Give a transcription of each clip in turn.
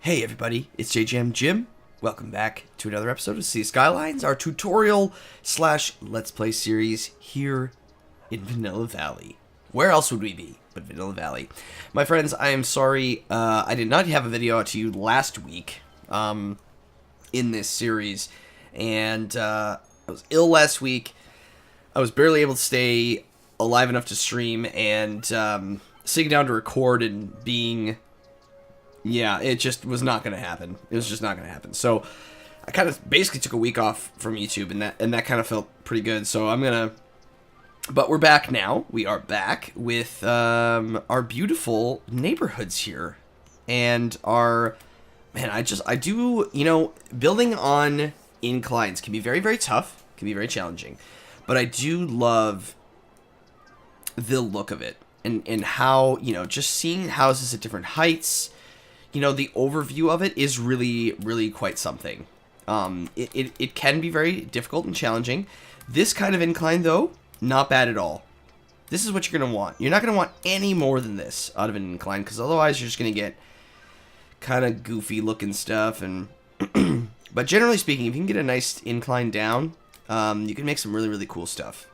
Hey everybody, it's JJamJim. Welcome back to another episode of Skylines, our tutorial slash Let's Play series here in Vanilla Valley. Where else would we be but Vanilla Valley? My friends, I am sorry, I did not have a video out to you last week in this series, and I was ill last week. I was barely able to stay alive enough to stream, and sitting down to record and being... yeah, it just was not going to happen. It was just not going to happen. So I kind of basically took a week off from YouTube, and that kind of felt pretty good. So I'm going to... but we're back now. We are back with our beautiful neighborhoods here. And our... man, I do... you know, building on inclines can be very, very tough. Can be very challenging. But I do love the look of it. And how, you know, just seeing houses at different heights... you know, the overview of it is really, really quite something. It can be very difficult and challenging. This kind of incline, though, not bad at all. This is what you're going to want. You're not going to want any more than this out of an incline, because otherwise you're just going to get kind of goofy looking stuff. And but generally speaking, if you can get a nice incline down, you can make some really, really cool stuff.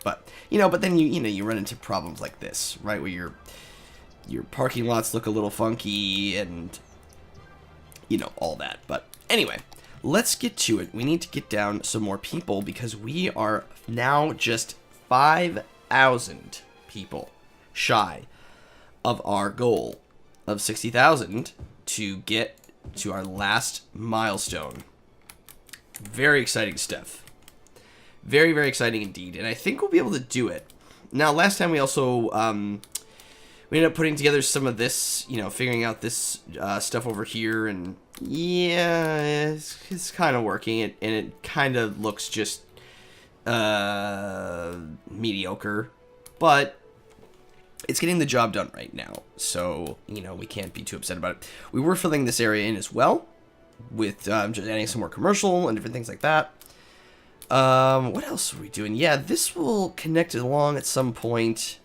But, you know, then you run into problems like this, right, where your parking lots look a little funky and, you know, all that. But anyway, let's get to it. We need to get down some more people because we are now just 5,000 people shy of our goal of 60,000 to get to our last milestone. Very exciting stuff. Very, very exciting indeed. And I think we'll be able to do it. Now, last time we also... we ended up putting together some of this, you know, figuring out this stuff over here, and yeah, it's kind of working, and it kind of looks just mediocre, but it's getting the job done right now, so, you know, we can't be too upset about it. We were filling this area in as well, with just adding some more commercial and different things like that. What else are we doing? Yeah, this will connect along at some point.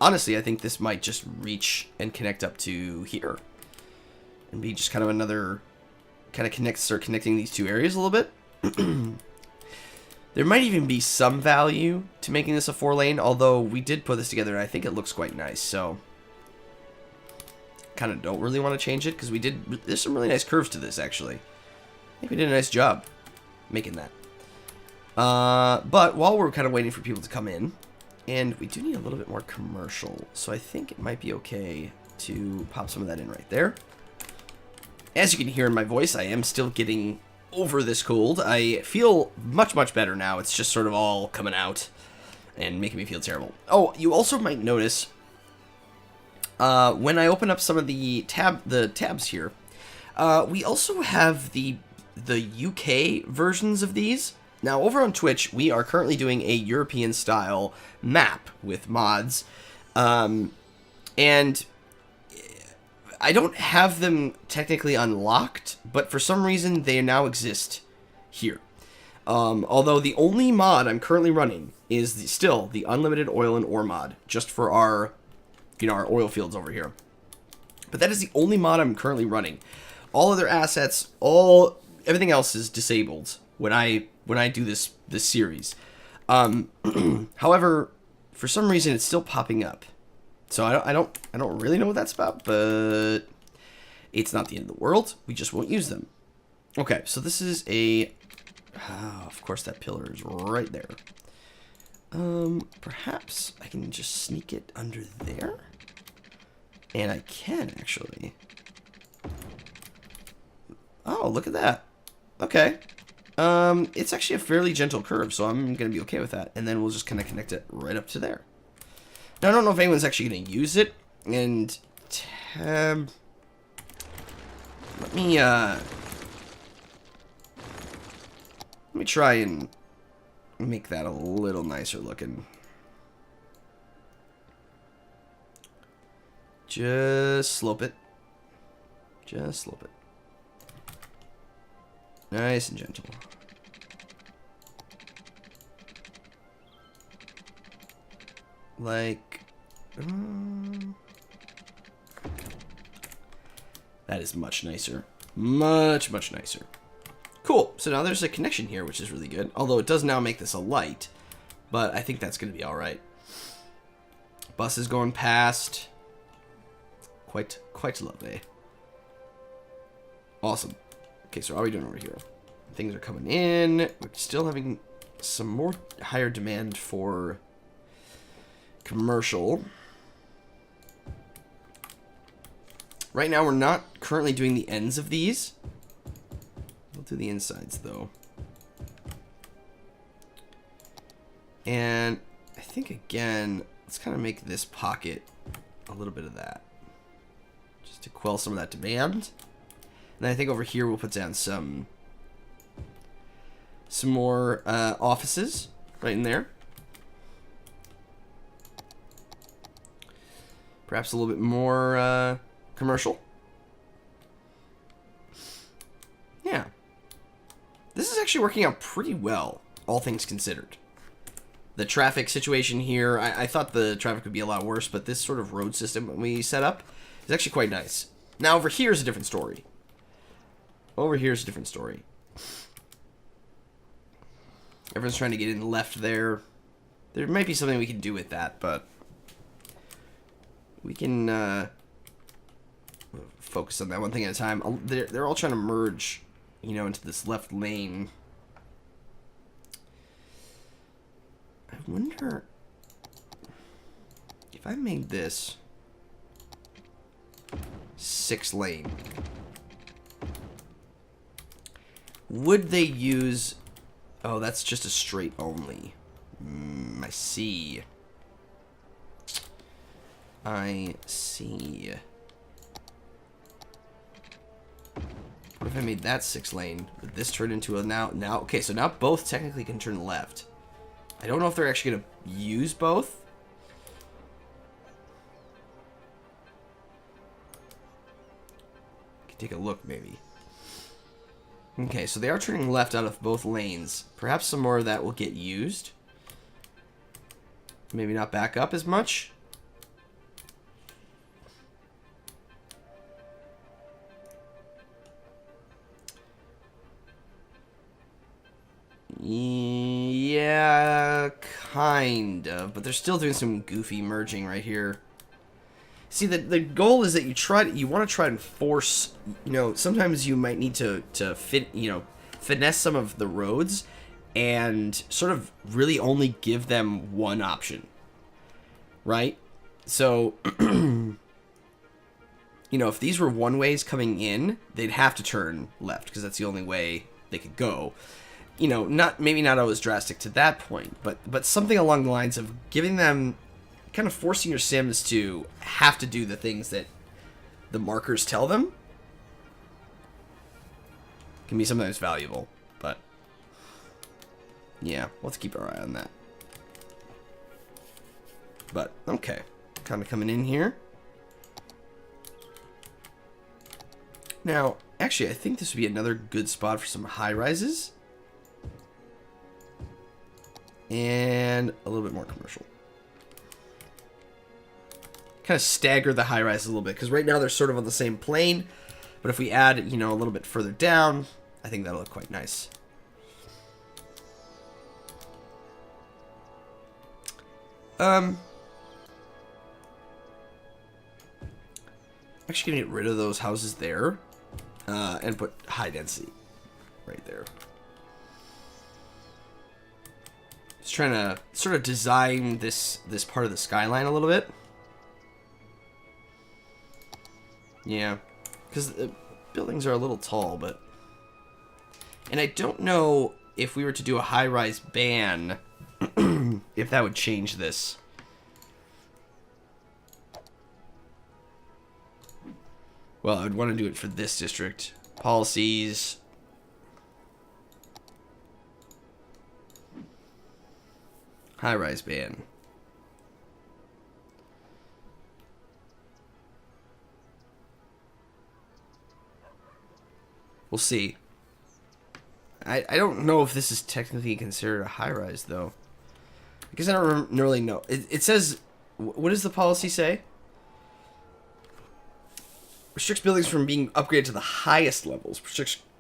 Honestly, I think this might just reach and connect up to here. And be just kind of another... kind of start connecting these two areas a little bit. There might even be some value to making this a 4-lane, although we did put this together and I think it looks quite nice, so... kind of don't really want to change it, because there's some really nice curves to this, actually. I think we did a nice job making that. But while we're kind of waiting for people to come in... and we do need a little bit more commercial, so I think it might be okay to pop some of that in right there. As you can hear in my voice, I am still getting over this cold. I feel much, much better now. It's just sort of all coming out and making me feel terrible. Oh, you also might notice when I open up some of the tabs here, we also have the UK versions of these. Now, over on Twitch, we are currently doing a European-style map with mods, and I don't have them technically unlocked, but for some reason, they now exist here. Although the only mod I'm currently running is still the Unlimited Oil and Ore mod, just for our, you know, our oil fields over here. But that is the only mod I'm currently running. All other assets, everything else is disabled when I do this series. However, for some reason it's still popping up. So I don't really know what that's about, but it's not the end of the world. We just won't use them. Okay, so this is a of course that pillar is right there. Perhaps I can just sneak it under there. And I can actually. Oh, look at that. Okay. It's actually a fairly gentle curve, so I'm going to be okay with that. And then we'll just kind of connect it right up to there. Now, I don't know if anyone's actually going to use it. And tab... Let me try and make that a little nicer looking. Just slope it. Just slope it. Nice and gentle. Like... That is much nicer. Much, much nicer. Cool. So now there's a connection here, which is really good. Although it does now make this a light. But I think that's going to be alright. Bus is going past. Quite lovely. Awesome. Okay, so what are we doing over here? Things are coming in. We're still having some more higher demand for commercial. Right now, we're not currently doing the ends of these. We'll do the insides, though. And I think, again, let's kind of make this pocket a little bit of that. Just to quell some of that demand. And then I think over here we'll put down some more offices right in there. Perhaps a little bit more commercial. Yeah. This is actually working out pretty well, all things considered. The traffic situation here, I thought the traffic would be a lot worse, but this sort of road system we set up is actually quite nice. Now over here is a different story. Over here is a different story. Everyone's trying to get in left there. There might be something we can do with that, but we can focus on that one thing at a time. They're all trying to merge, you know, into this left lane. I wonder if I made this 6-lane. Would they use... Oh, that's just a straight only. I see. I see. What if I made that 6-lane? Would this turn into a now? Okay, so now both technically can turn left. I don't know if they're actually going to use both. Could take a look, maybe. Okay, so they are turning left out of both lanes. Perhaps some more of that will get used. Maybe not back up as much. Yeah, kind of. But they're still doing some goofy merging right here. See, the goal is that you want to try and force, you know, sometimes you might need to finesse some of the roads and sort of really only give them one option, right? So, you know, if these were one ways coming in, they'd have to turn left because that's the only way they could go. You know, maybe not always drastic to that point, but something along the lines of giving them, kind of forcing your Sims to have to do the things that the markers tell them can be sometimes valuable, but yeah, we'll have to keep our eye on that. But, okay, kind of coming in here. Now, actually, I think this would be another good spot for some high-rises. And a little bit more commercial. Kind of stagger the high-rises a little bit, because right now they're sort of on the same plane. But if we add, you know, a little bit further down, I think that'll look quite nice. Actually gonna get rid of those houses there, and put high density right there. Just trying to sort of design this part of the skyline a little bit. Yeah, because the buildings are a little tall, but... And I don't know if we were to do a high-rise ban, if that would change this. Well, I'd want to do it for this district. Policies. High-rise ban. We'll see. I don't know if this is technically considered a high-rise, though. Because I don't really know. It says... What does the policy say? Restricts buildings from being upgraded to the highest levels.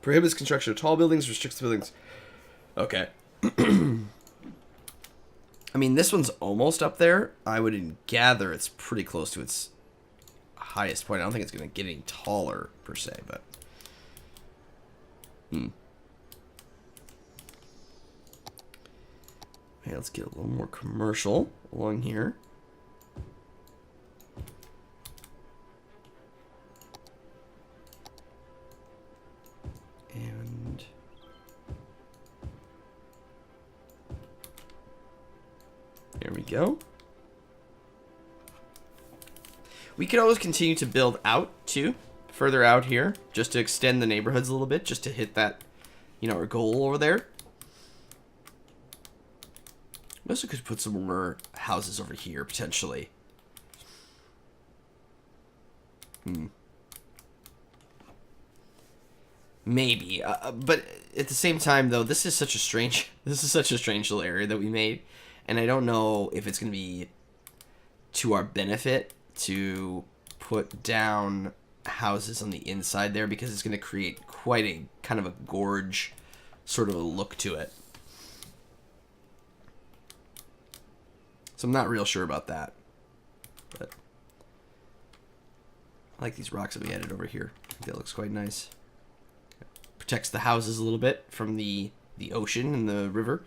Prohibits construction of tall buildings. Restricts buildings. Okay. I mean, this one's almost up there. I would gather it's pretty close to its highest point. I don't think it's going to get any taller, per se, but... Okay, let's get a little more commercial along here. And... there we go. We could always continue to build out, too. Further out here. Just to extend the neighborhoods a little bit. Just to hit that, you know, our goal over there. We also could put some more houses over here, potentially. Maybe. But at the same time, though, this is such a strange little area that we made. And I don't know if it's going to be to our benefit to put down houses on the inside there, because it's going to create quite a kind of a gorge sort of a look to it. So I'm not real sure about that. But I like these rocks that we added over here. I think that looks quite nice. Protects the houses a little bit from the ocean and the river.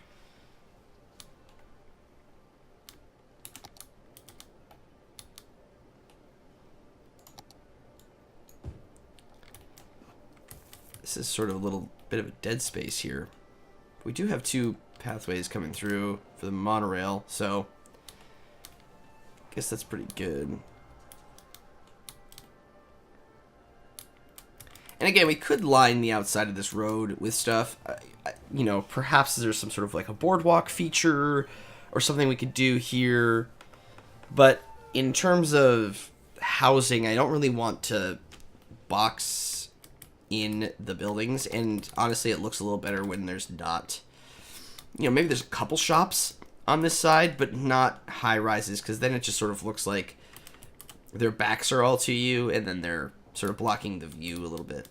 This is sort of a little bit of a dead space here. We do have 2 pathways coming through for the monorail, so I guess that's pretty good. And again, we could line the outside of this road with stuff. You know, perhaps there's some sort of like a boardwalk feature or something we could do here. But in terms of housing, I don't really want to box in the buildings, and honestly it looks a little better when there's not, you know, maybe there's a couple shops on this side but not high rises, because then it just sort of looks like their backs are all to you and then they're sort of blocking the view a little bit,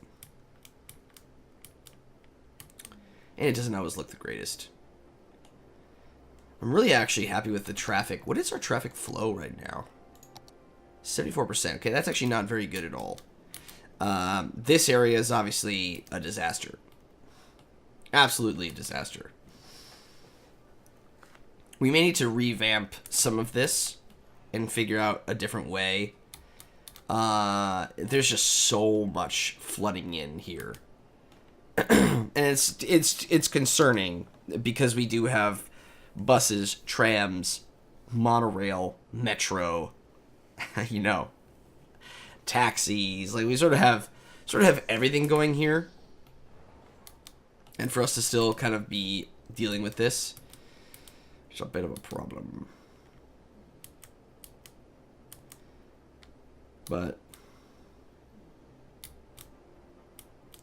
and it doesn't always look the greatest. I'm really actually happy with the traffic. What is our traffic flow right now? 74%. Okay, that's actually not very good at all. This area is obviously a disaster. Absolutely a disaster. We may need to revamp some of this and figure out a different way. There's just so much flooding in here. And it's concerning because we do have buses, trams, monorail, metro, you know, taxis. Like, we sort of have everything going here, and for us to still kind of be dealing with this, it's a bit of a problem. But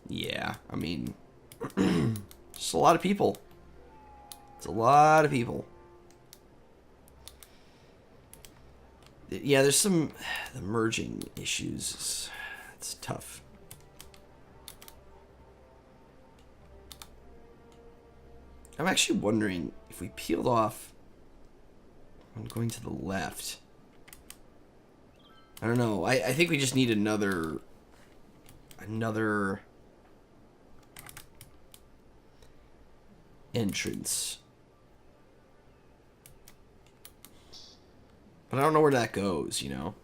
yeah, I mean, just a lot of people. It's a lot of people. Yeah, there's some merging issues. It's tough. I'm actually wondering if we peeled off. I'm going to the left. I don't know. I think we just need another entrance. But I don't know where that goes, you know?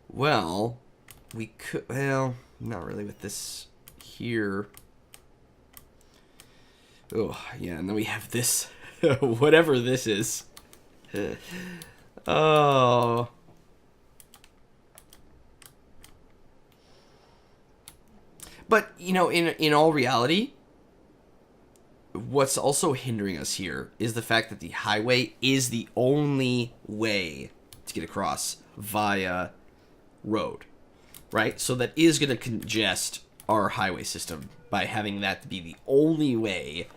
Well, we could... well, not really with this here. Oh, yeah, and then we have this... whatever this is. Oh... But, you know, in all reality, what's also hindering us here is the fact that the highway is the only way to get across via road, right? So that is going to congest our highway system by having that be the only way,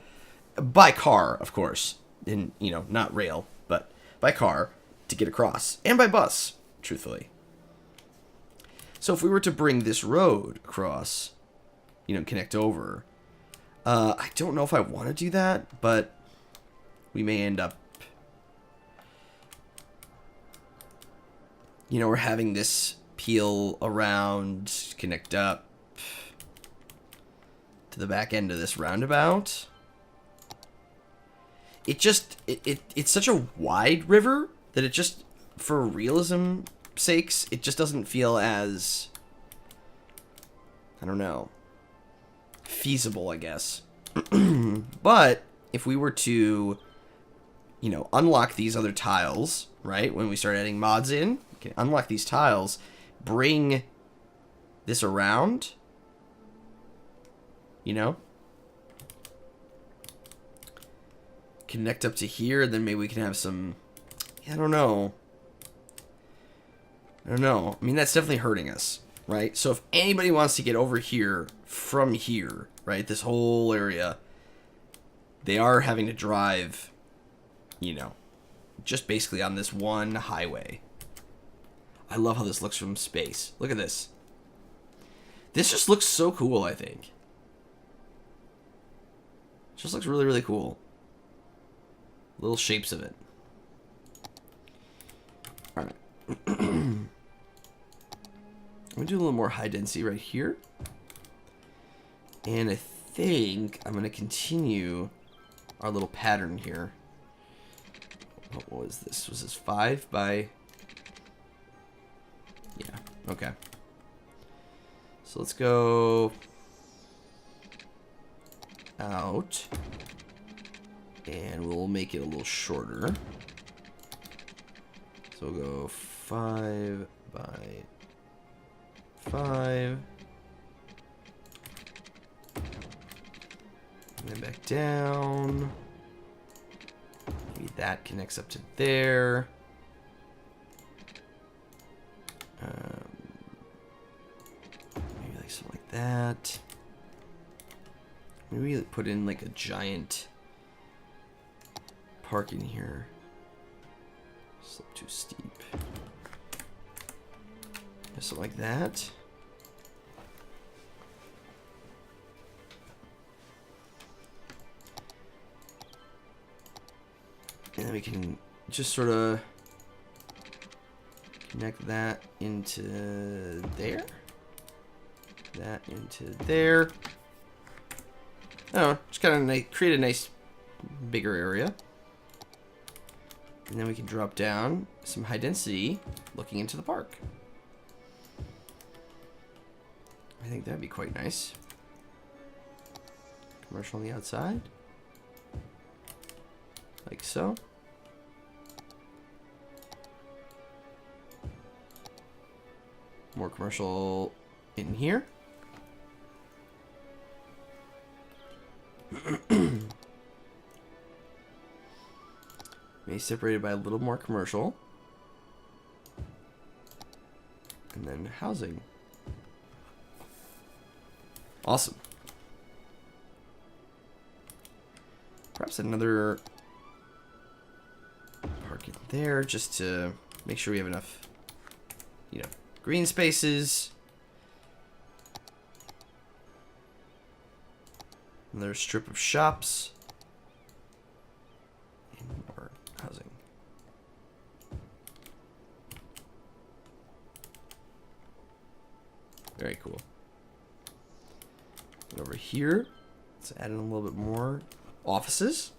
by car, of course, and, you know, not rail, but by car, to get across. And by bus, truthfully. So if we were to bring this road across, you know, connect over, I don't know if I want to do that, but we may end up, you know, we're having this peel around, connect up to the back end of this roundabout. It just, it's such a wide river that it just, for realism sakes, it just doesn't feel as, I don't know, feasible, I guess. But if we were to, you know, unlock these other tiles, right, when we start adding mods in, okay, unlock these tiles, bring this around, you know, connect up to here, then maybe we can have some, I don't know. I mean, that's definitely hurting us, right? So if anybody wants to get over here from here, right, this whole area, they are having to drive, you know, just basically on this one highway. I love how this looks from space. Look at this. This just looks so cool, I think. It just looks really, really cool. Little shapes of it. Alright. I'm going to do a little more high density right here. And I think I'm going to continue our little pattern here. What was this? Was this 5 by... Yeah, okay. So let's go out. And we'll make it a little shorter. So we'll go 5 by 5. And then back down. Maybe that connects up to there. Maybe like something like that. Maybe we put in like a giant park in here. It's too steep. Something like that. And then we can just sort of connect that into there. That into there. I don't know, just kind of create a nice bigger area. And then we can drop down some high density looking into the park. I think that'd be quite nice. Commercial on the outside. Like so. More commercial in here. Maybe separated by a little more commercial. And then housing. Awesome. Perhaps another park in there just to make sure we have enough, you know, green spaces. Another strip of shops. And more housing. Very cool. And over here, let's add in a little bit more offices.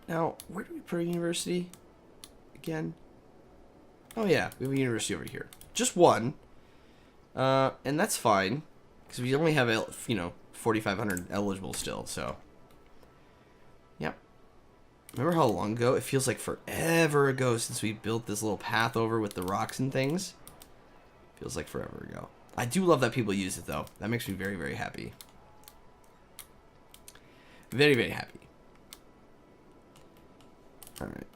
Now, where do we put a university again? Oh yeah, we have a university over here. Just one. And that's fine. Because we only have, you know, 4,500 eligible still, so. Yep. Remember how long ago? It feels like forever ago since we built this little path over with the rocks and things. Feels like forever ago. I do love that people use it, though. That makes me very, very happy. Very, very happy. Alright.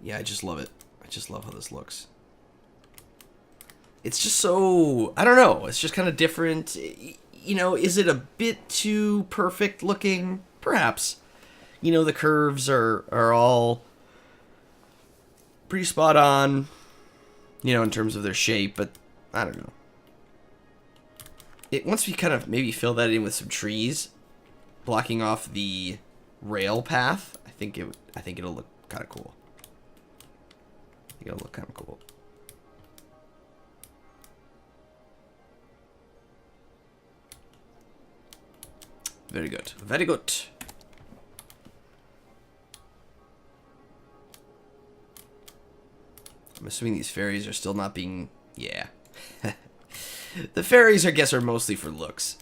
Yeah, I just love it. I just love how this looks. it's just so, I don't know, it's just kind of different. You know, is it a bit too perfect looking? Perhaps. You know, the curves are all pretty spot on, you know, in terms of their shape, but I don't know. Once we kind of maybe fill that in with some trees blocking off the rail path, I think it'll look kind of cool. I think it'll look kind of cool. Very good. Very good. I'm assuming these fairies are still not being... Yeah. The fairies, I guess, are mostly for looks.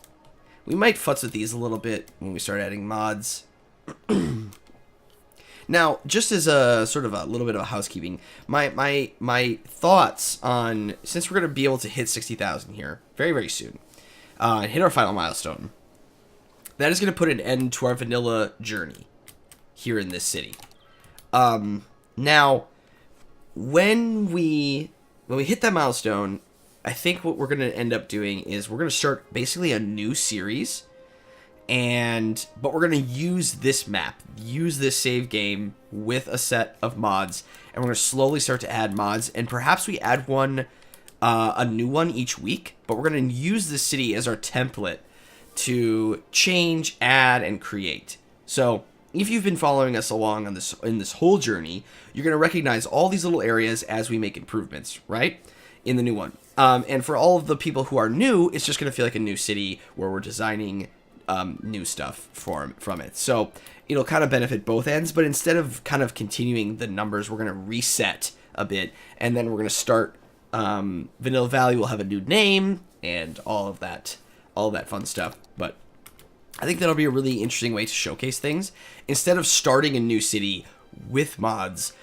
We might futz with these a little bit when we start adding mods. Now, just as a sort of a little bit of a housekeeping, my thoughts on... Since we're going to be able to hit 60,000 here very, very soon, hit our final milestone, that is going to put an end to our vanilla journey here in this city. Now, when we hit that milestone, I think what we're going to end up doing is we're going to start basically a new series, but we're going to use this map, use this save game with a set of mods, and we're going to slowly start to add mods, and perhaps we add a new one each week, but we're going to use this city as our template to change, add, and create. So if you've been following us along on in this whole journey, you're going to recognize all these little areas as we make improvements, right? In the new one. And for all of the people who are new, it's just going to feel like a new city where we're designing new stuff from it. So it'll kind of benefit both ends, but instead of kind of continuing the numbers, we're going to reset a bit, and then we're going to start Vanilla Valley will have a new name and all of that fun stuff. But I think that'll be a really interesting way to showcase things. Instead of starting a new city with mods,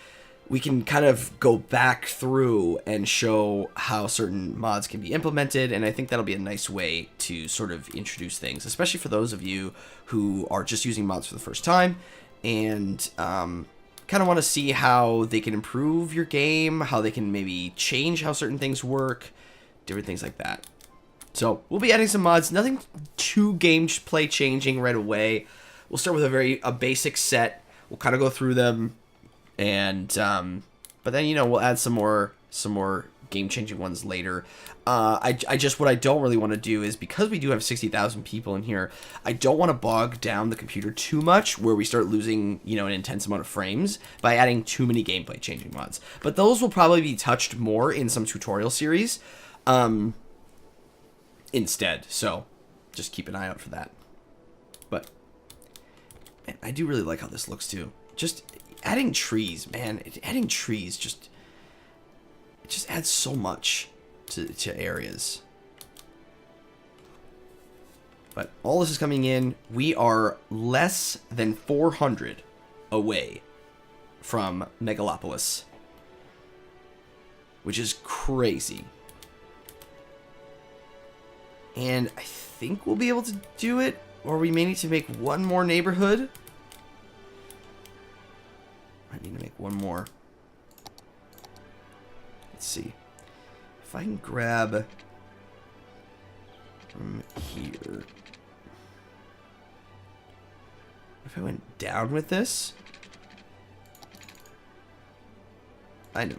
we can kind of go back through and show how certain mods can be implemented, and I think that'll be a nice way to sort of introduce things, especially for those of you who are just using mods for the first time and kind of want to see how they can improve your game, how they can maybe change how certain things work, different things like that. So we'll be adding some mods, nothing too gameplay changing right away. We'll start with a basic set. We'll kind of go through them. And, but then, you know, we'll add some more game-changing ones later. What I don't really want to do is, because we do have 60,000 people in here, I don't want to bog down the computer too much where we start losing, you know, an intense amount of frames by adding too many gameplay-changing mods. But those will probably be touched more in some tutorial series, instead. So, just keep an eye out for that. But, man, I do really like how this looks, too. Just... adding trees, man. Adding trees just adds so much to areas. But all this is coming in. We are less than 400 away from Megalopolis, which is crazy. And I think we'll be able to do it, or we may need to make one more neighborhood. I need to make one more. Let's see. If I can grab from here. If I went down with this. I know.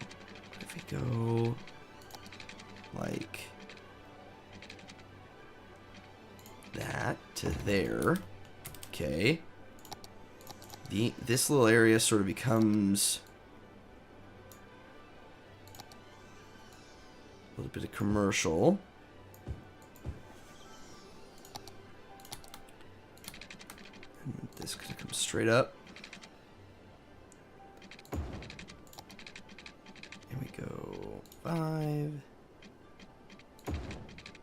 If we go like that to there. Okay. This little area sort of becomes a little bit of commercial. And this could come straight up. And we go 5.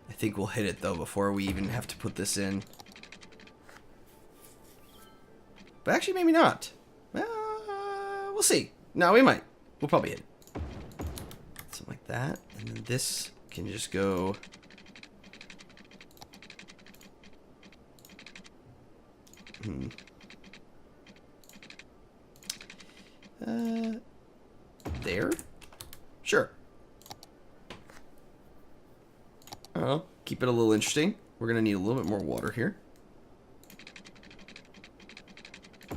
I think we'll hit it though before we even have to put this in. But actually, maybe not. We'll see. No, we might. We'll probably hit it. Something like that. And then this can just go... There? Sure. Keep it a little interesting. We're going to need a little bit more water here. A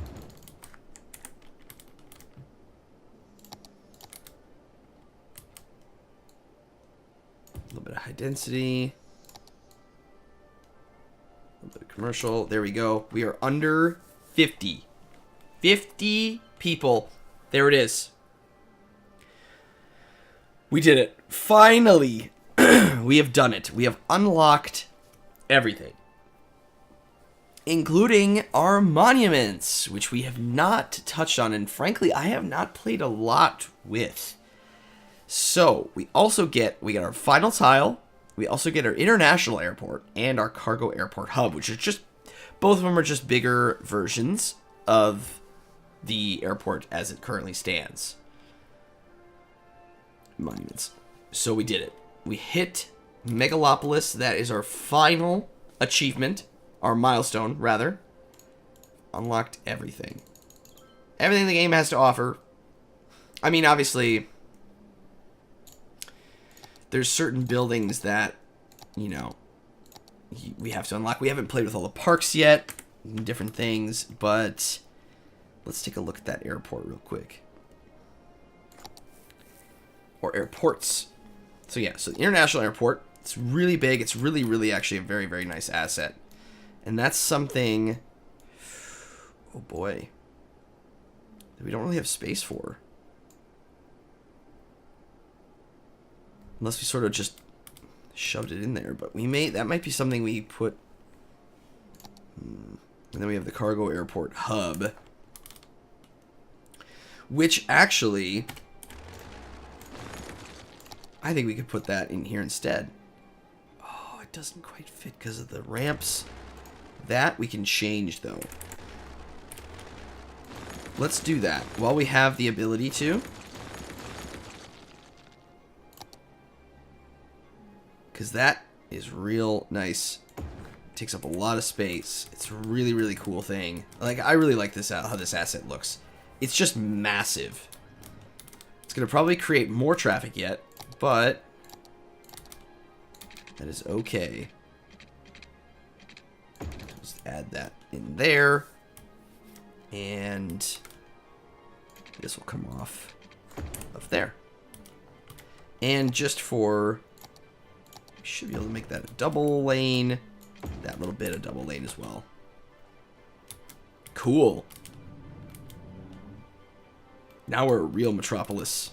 little bit of high density. A little bit of commercial. There we go. We are under 50. 50 people. There it is. We did it. Finally. We have done it. We have unlocked everything. Including our monuments, which we have not touched on. And frankly, I have not played a lot with. So, we get our final tile. We also get our international airport and our cargo airport hub, which is just, both of them are just bigger versions of the airport as it currently stands. Monuments. So we did it. We hit Megalopolis. That is our final achievement. Our milestone, rather. Unlocked everything. Everything the game has to offer. I mean, obviously, there's certain buildings that, you know, we have to unlock. We haven't played with all the parks yet. Different things, but let's take a look at that airport real quick. Or airports. So yeah, so the international airport, it's really big. It's really, really actually a very, very nice asset. And that's something, oh boy, that we don't really have space for. Unless we sort of just shoved it in there. But we may, that might be something we put. And then we have the cargo airport hub. Which actually, I think we could put that in here instead. Oh, it doesn't quite fit because of the ramps. That we can change though. Let's do that while we have the ability to. Because that is real nice. Takes up a lot of space. It's a really, really cool thing. Like, I really like this, how this asset looks. It's just massive. It's going to probably create more traffic yet, but that is okay. Just add that in there. And this will come off of there. And just for, we should be able to make that a double lane. That little bit of double lane as well. Cool. Now we're a real metropolis.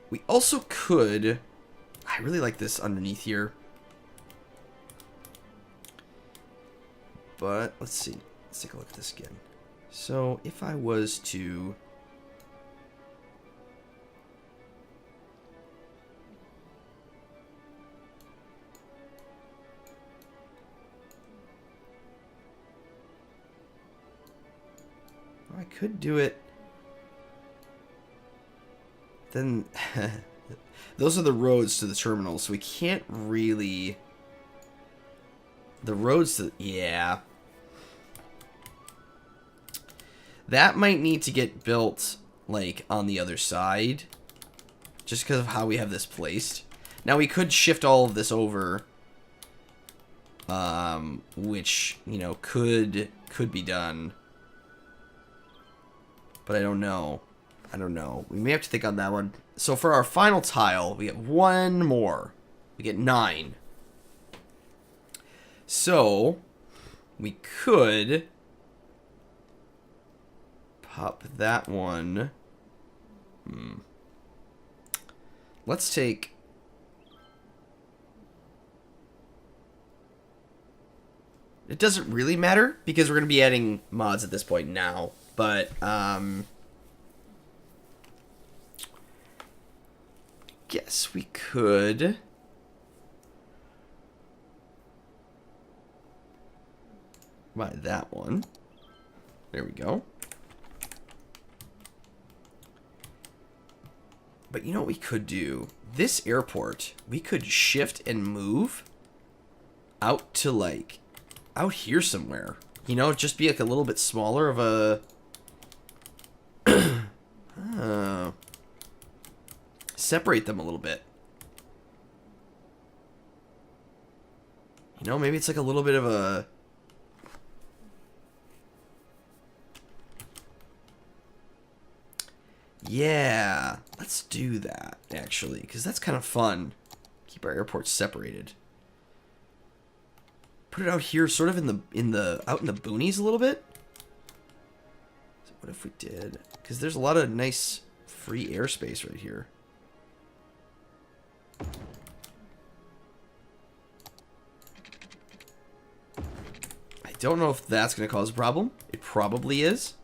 We also could, I really like this underneath here. But let's see. Let's take a look at this again. So if I was to, I could do it. Then those are the roads to the terminal, so we can't really. The roads to, yeah. That might need to get built like on the other side, just because of how we have this placed. Now we could shift all of this over, which, you know, could be done. But I don't know. I don't know. We may have to think on that one. So for our final tile, we get one more. We get 9. So we could pop that one. Let's take. It doesn't really matter because we're going to be adding mods at this point now. But, guess we could buy that one. There we go. But you know what we could do? This airport, we could shift and move out to, like, out here somewhere. You know, just be like a little bit smaller of a... separate them a little bit. No, maybe it's like a little bit of a... Yeah, let's do that, actually, because that's kind of fun. Keep our airports separated. Put it out here, sort of out in the boonies a little bit. So what if we did? Because there's a lot of nice free airspace right here. I don't know if that's going to cause a problem. It probably is.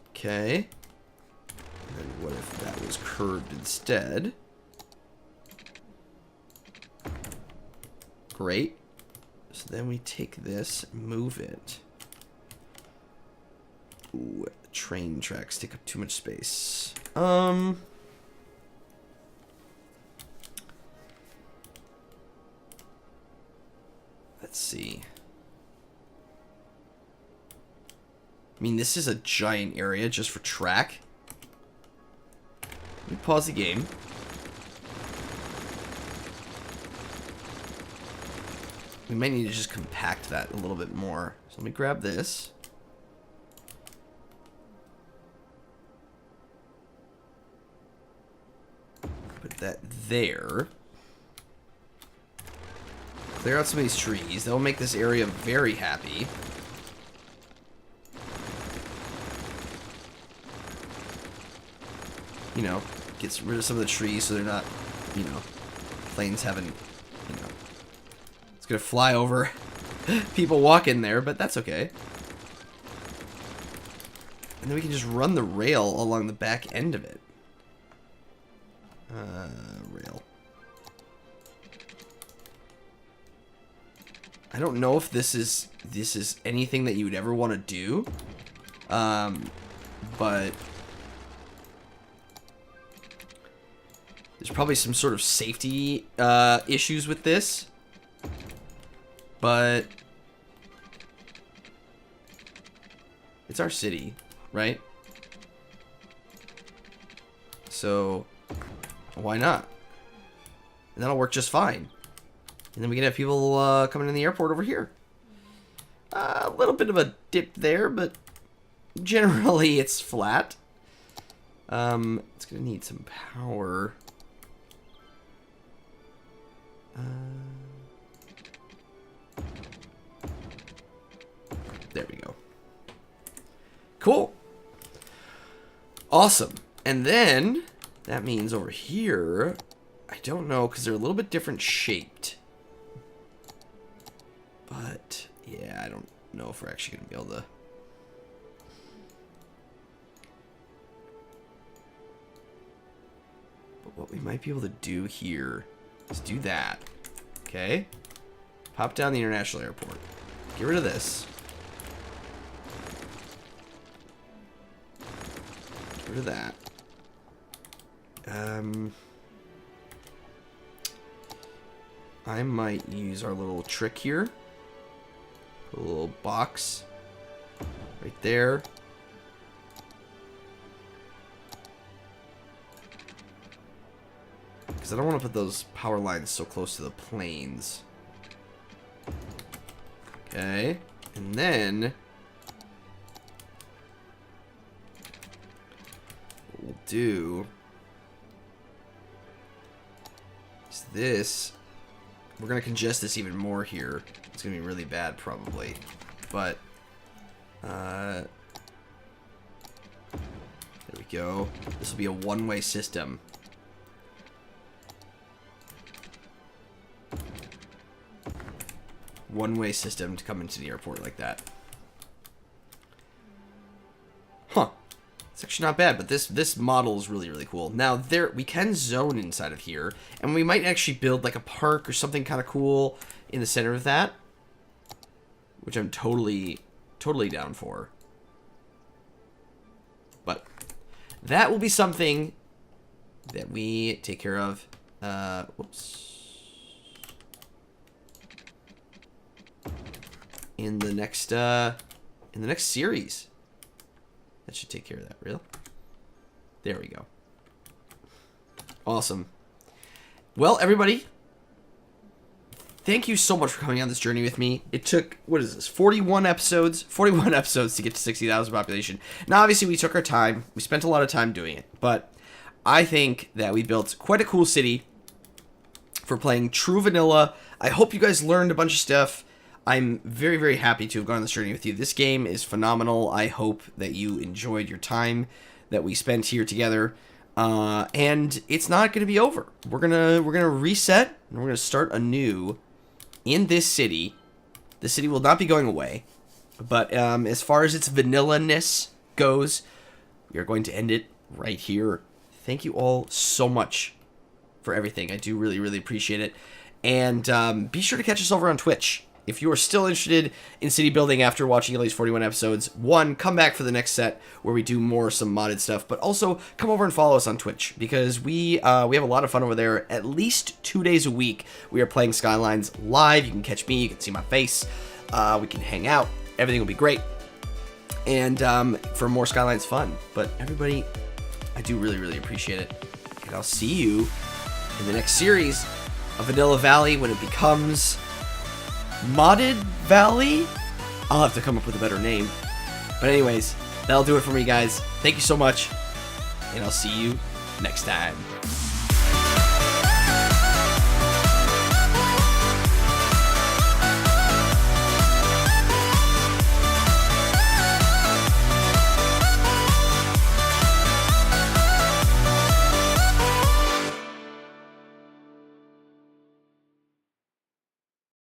Okay. And then what if that was curved instead? Great. So then we take this, move it. Ooh, train tracks take up too much space. Let's see. I mean, this is a giant area just for track. Let me pause the game. We might need to just compact that a little bit more. So let me grab this. Put that there. Clear out some of these trees. That will make this area very happy. You know, gets rid of some of the trees so they're not, you know, planes having, you know, it's gonna fly over people walking there, but that's okay. And then we can just run the rail along the back end of it. Rail. I don't know if this is anything that you would ever want to do, but there's probably some sort of safety issues with this, but it's our city, right? So why not? And that'll work just fine. And then we can have people coming in the airport over here. A little bit of a dip there, but generally it's flat. It's gonna need some power. There we go. Cool. Awesome. And then that means over here, I don't know, because they're a little bit different shaped. But yeah, I don't know if we're actually gonna be able to. But what we might be able to do here is do that. Okay? Pop down the international airport. Get rid of this. Get rid of that. I might use our little trick here. Put a little box right there. Because I don't want to put those power lines so close to the planes. Okay. And then what we'll do is this. We're going to congest this even more here. It's going to be really bad probably. But there we go. This will be a one-way system. One-way system to come into the airport like that. Huh. It's actually not bad, but this model is really, really cool. Now, we can zone inside of here, and we might actually build like a park or something kind of cool in the center of that, which I'm totally down for. But that will be something that we take care of. Whoops. In the next series. That should take care of that, really. There we go. Awesome. Well, everybody, thank you so much for coming on this journey with me. It took, 41 episodes? 41 episodes to get to 60,000 population. Now, obviously, we took our time. We spent a lot of time doing it. But I think that we built quite a cool city for playing true vanilla. I hope you guys learned a bunch of stuff. I'm very, very happy to have gone on this journey with you. This game is phenomenal. I hope that you enjoyed your time that we spent here together. And it's not going to be over. We're gonna reset, and we're gonna start anew in this city. The city will not be going away, but as far as its vanilla-ness goes, we are going to end it right here. Thank you all so much for everything. I do really, really appreciate it. And be sure to catch us over on Twitch. If you are still interested in city building after watching at least 41 episodes, one, come back for the next set where we do some modded stuff, but also come over and follow us on Twitch, because we have a lot of fun over there. At least 2 days a week, we are playing Skylines live. You can catch me, you can see my face, we can hang out, everything will be great, and for more Skylines fun. But everybody, I do really, really appreciate it, and I'll see you in the next series of Vanilla Valley when it becomes Modded Valley? I'll have to come up with a better name. But anyways, that'll do it for me, guys. Thank you so much, and I'll see you next time.